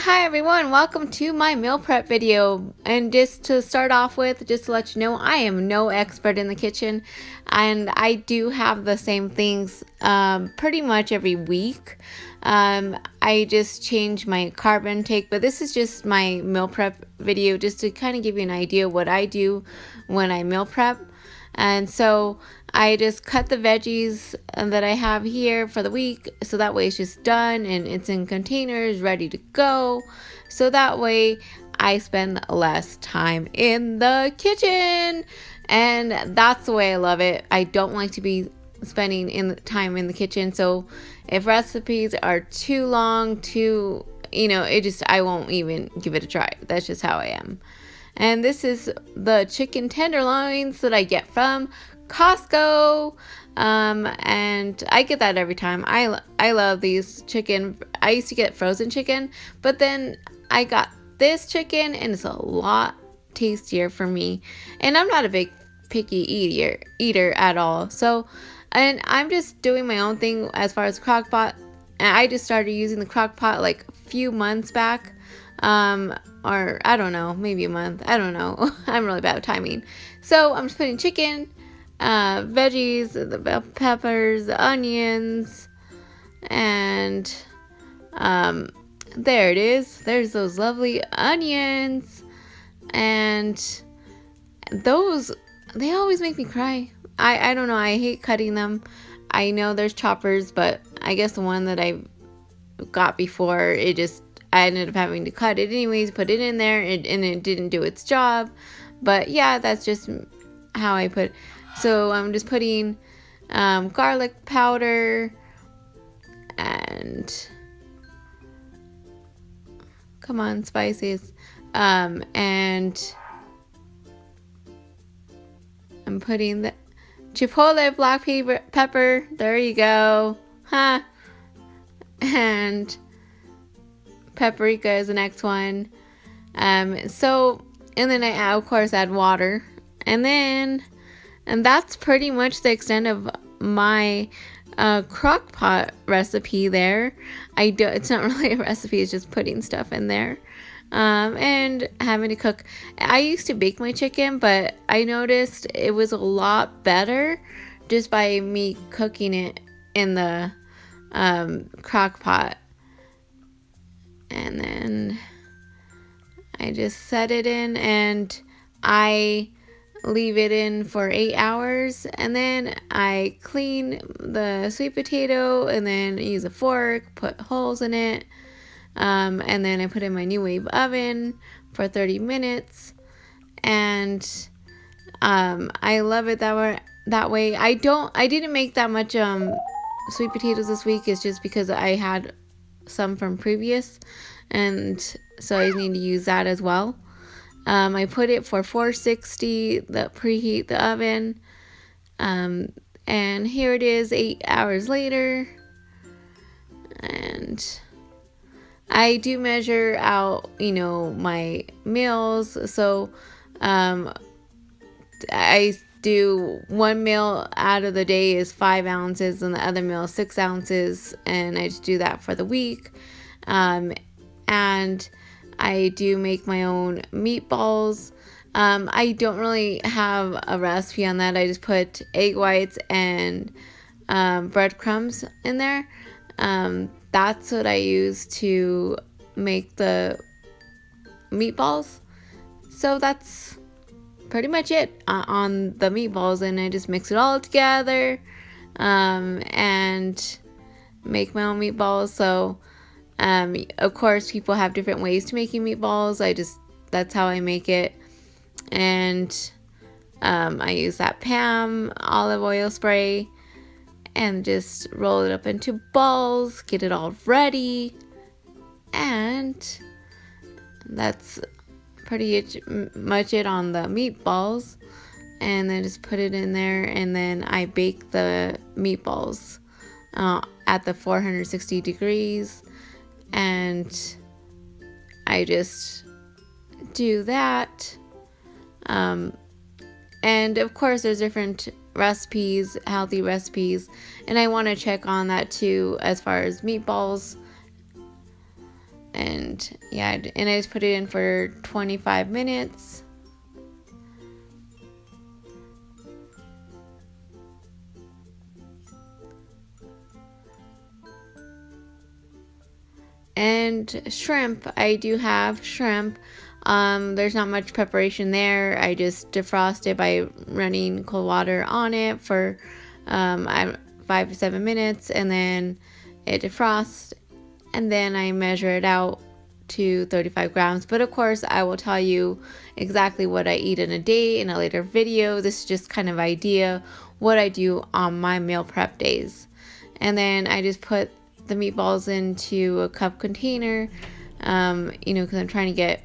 Hi everyone, welcome to my meal prep video. And just to start off with, just to let you know, I am no expert in the kitchen, and I do have the same things pretty much every week. I just change my carb intake, but this is just my meal prep video just to kind of give you an idea what I do when I meal prep. And so I just cut the veggies that I have here for the week, so that way it's just done and it's in containers ready to go. So that way I spend less time in the kitchen, and that's the way I love it. I don't like to be spending time in the kitchen. So if recipes are too long, I won't even give it a try. That's just how I am. And this is the chicken tenderloins that I get from Costco. And I get that every time. I love these chicken. I used to get frozen chicken, but then I got this chicken and it's a lot tastier for me. And I'm not a big picky eater at all. So, and I'm just doing my own thing as far as crock pot. And I just started using the crock pot like a few months back. Or I don't know, maybe a month. I don't know. I'm really bad at timing. So I'm just putting chicken, veggies, the bell peppers, the onions, and there it is. There's those lovely onions, and they always make me cry. I don't know. I hate cutting them. I know there's choppers, but I guess the one that I got before, I ended up having to cut it anyways, put it in there, and it didn't do its job. But yeah, that's just how I put. So I'm just putting garlic powder and come on, spices. And I'm putting the chipotle black pepper. There you go. Huh. And paprika is the next one. And then I of course add water, and that's pretty much the extent of my crock pot recipe there. It's not really a recipe, it's just putting stuff in there. And having to cook. I used to bake my chicken, but I noticed it was a lot better just by me cooking it in the crock pot. And then I just set it in and I leave it in for 8 hours, and then I clean the sweet potato and then use a fork, put holes in it, and then I put it in my new wave oven for 30 minutes, and I love it that way. I didn't make that much sweet potatoes this week. It's just because I had some from previous, and so I need to use that as well. I put it for 460, preheat the oven, and here it is 8 hours later, and I do measure out my meals. So I do one meal out of the day is 5 ounces and the other meal is 6 ounces, and I just do that for the week. And I do make my own meatballs. I don't really have a recipe on that. I just put egg whites and breadcrumbs in there. That's what I use to make the meatballs. So that's pretty much it on the meatballs, and I just mix it all together and make my own meatballs. So of course people have different ways to making meatballs. That's how I make it. And I use that Pam olive oil spray and just roll it up into balls, get it all ready, and that's pretty much it on the meatballs. And then just put it in there, and then I bake the meatballs at the 460 degrees, and I just do that. And of course there's different recipes, healthy recipes, and I want to check on that too as far as meatballs. And yeah, and I just put it in for 25 minutes. And shrimp, I do have shrimp. There's not much preparation there. I just defrost it by running cold water on it for 5 to 7 minutes, and then it defrosts, and then I measure it out to 35 grams. But of course, I will tell you exactly what I eat in a day in a later video. This is just kind of idea what I do on my meal prep days. And then I just put the meatballs into a cup container, because I'm trying to get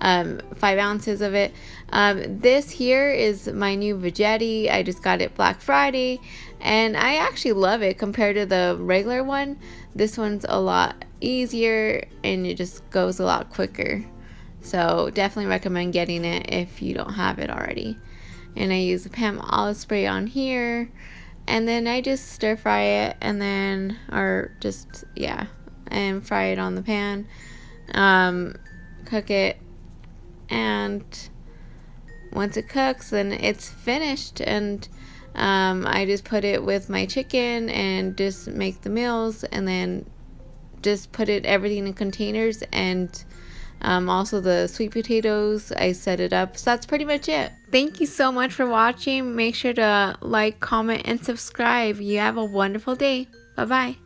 5 ounces of it. This here is my new veggetti. I just got it Black Friday, and I actually love it compared to the regular one. This one's a lot easier, and it just goes a lot quicker. So definitely recommend getting it if you don't have it already. And I use the Pam olive spray on here, and then I just stir fry it, and then, and fry it on the pan. Cook it, and once it cooks, then it's finished. And I just put it with my chicken and just make the meals, and then just put everything in containers, and also the sweet potatoes, I set it up. So that's pretty much it. Thank you so much for watching. Make sure to like, comment, and subscribe. You have a wonderful day. Bye bye.